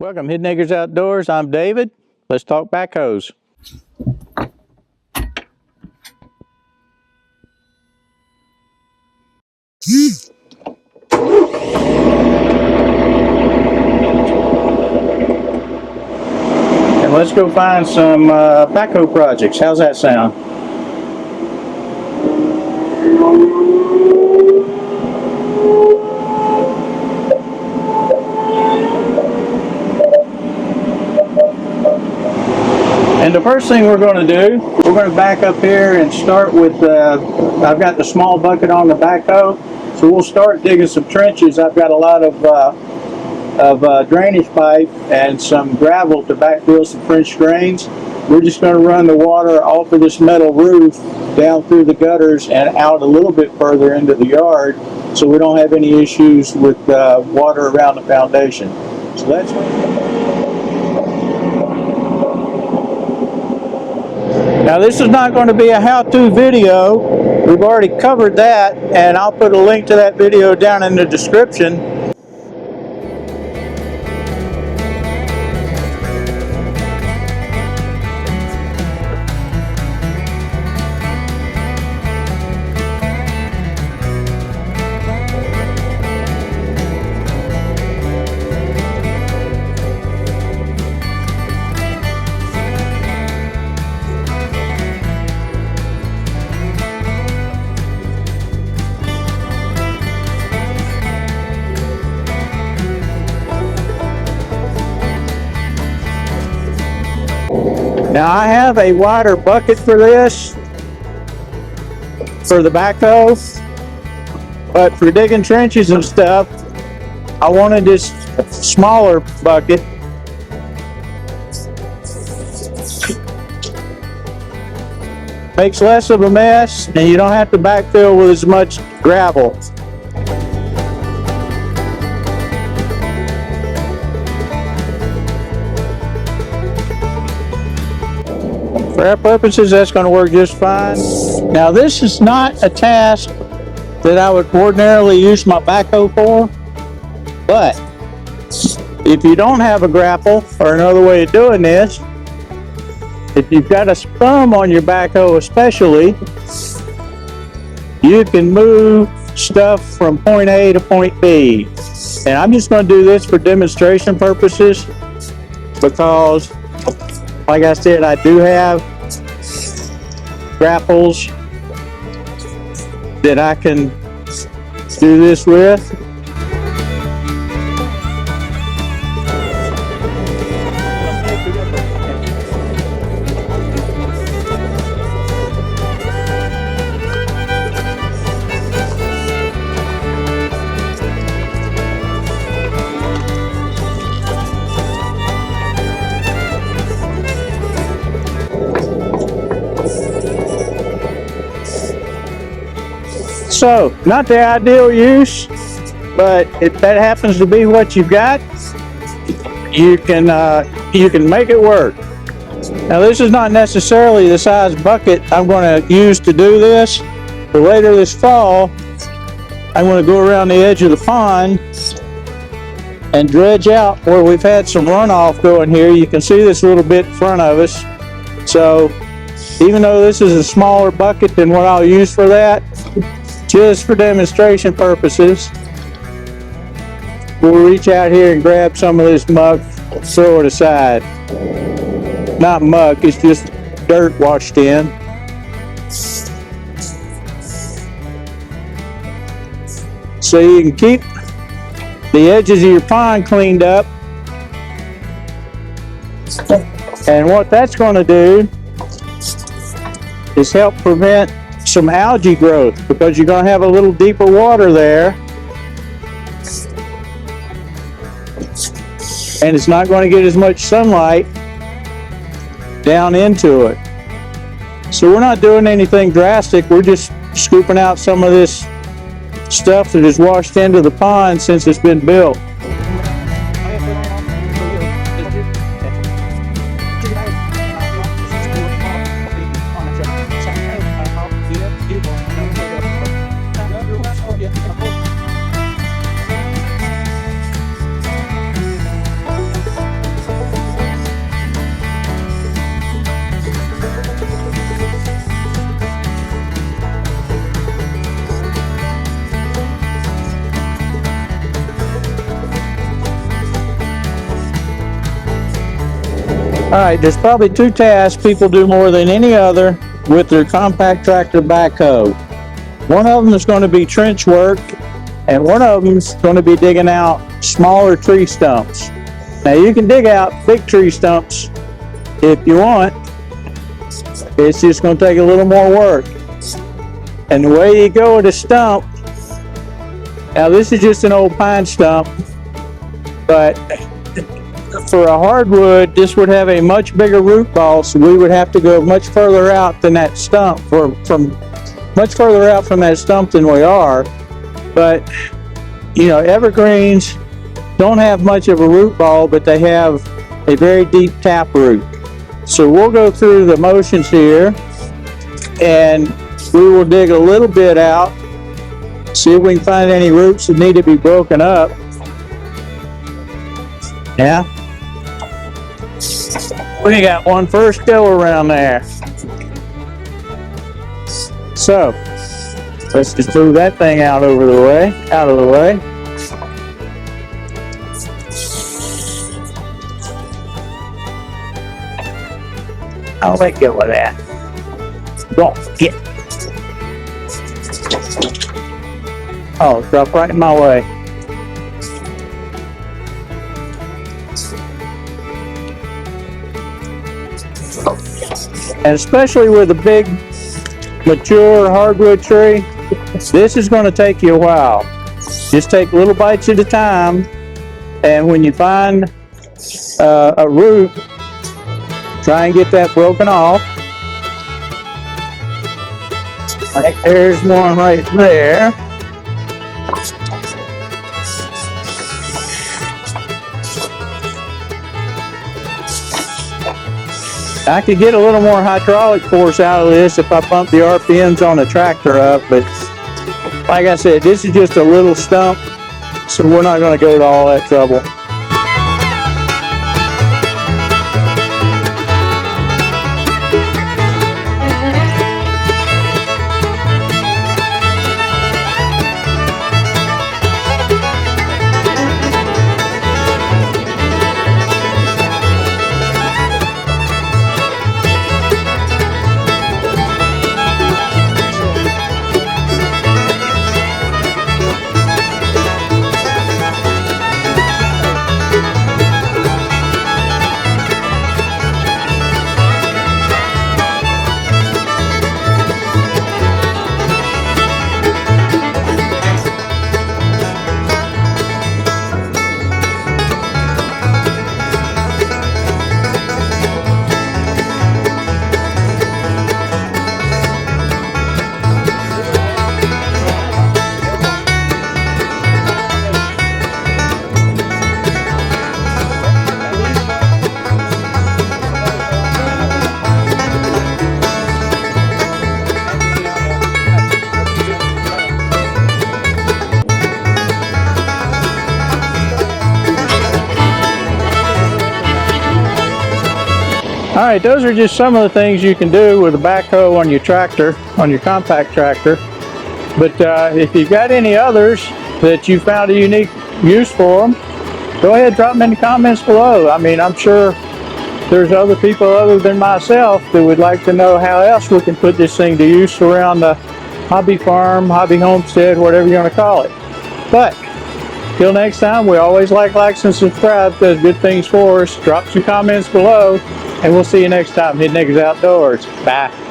Welcome, Hidden Acres Outdoors. I'm David. Let's talk backhoes. And let's go find some backhoe projects. How's that sound? And the first thing we're going to do, we're going to back up here and start with, I've got the small bucket on the backhoe, so we'll start digging some trenches. I've got a lot of drainage pipe and some gravel to backfill some French drains. We're just going to run the water off of this metal roof down through the gutters and out a little bit further into the yard so we don't have any issues with water around the foundation. So that's Now this is not going to be a how-to video. We've already covered that, and I'll put a link to that video down in the description. Now I have a wider bucket for this, for the backhoe, but for digging trenches and stuff, I wanted this smaller bucket. Makes less of a mess, and you don't have to backfill with as much gravel. For our purposes, that's going to work just fine. Now, this is not a task that I would ordinarily use my backhoe for, but if you don't have a grapple, or another way of doing this, if you've got a stump on your backhoe especially, you can move stuff from point A to point B. And I'm just going to do this for demonstration purposes because, like I said, I do have grapples that I can do this with. So, not the ideal use, but if that happens to be what you've got, you can make it work. Now, this is not necessarily the size bucket I'm going to use to do this, but later this fall, I'm going to go around the edge of the pond and dredge out where we've had some runoff going here. You can see this little bit in front of us. So, even though this is a smaller bucket than what I'll use for that, just for demonstration purposes, we'll reach out here and grab some of this muck, throw it aside. Not muck, it's just dirt washed in. So you can keep the edges of your pond cleaned up. And what that's going to do is help prevent some algae growth, because you're going to have a little deeper water there, and it's not going to get as much sunlight down into it. So we're not doing anything drastic. We're just scooping out some of this stuff that is washed into the pond since it's been built. All right, there's probably two tasks people do more than any other with their compact tractor backhoe. One of them is going to be trench work, and one of them is going to be digging out smaller tree stumps. Now you can dig out big tree stumps if you want. It's just going to take a little more work. And the way you go with a stump, now this is just an old pine stump, but for a hardwood, this would have a much bigger root ball, so we would have to go much further out than that stump, much further out from that stump than we are. But you know, evergreens don't have much of a root ball, but they have a very deep tap root. So we'll go through the motions here, and we will dig a little bit out, see if we can find any roots that need to be broken up. Yeah. We got one first go around there. So let's just move that thing out of the way. I'll let go of that. Don't get. Oh, it's dropped right in my way. And especially with a big, mature hardwood tree, this is going to take you a while. Just take little bites at a time, and when you find a root, try and get that broken off. I think there's one right there. I could get a little more hydraulic force out of this if I pump the RPMs on the tractor up, but like I said, this is just a little stump, so we're not going to go to all that trouble. All right, those are just some of the things you can do with a backhoe on your tractor, on your compact tractor. But if you've got any others that you found a unique use for them, go ahead, drop them in the comments below. I mean, I'm sure there's other people other than myself that would like to know how else we can put this thing to use around the hobby farm, hobby homestead, whatever you want to call it. But till next time, we always like, and subscribe. Does good things for us. Drop some comments below, and we'll see you next time. Hidden Niggas Outdoors. Bye.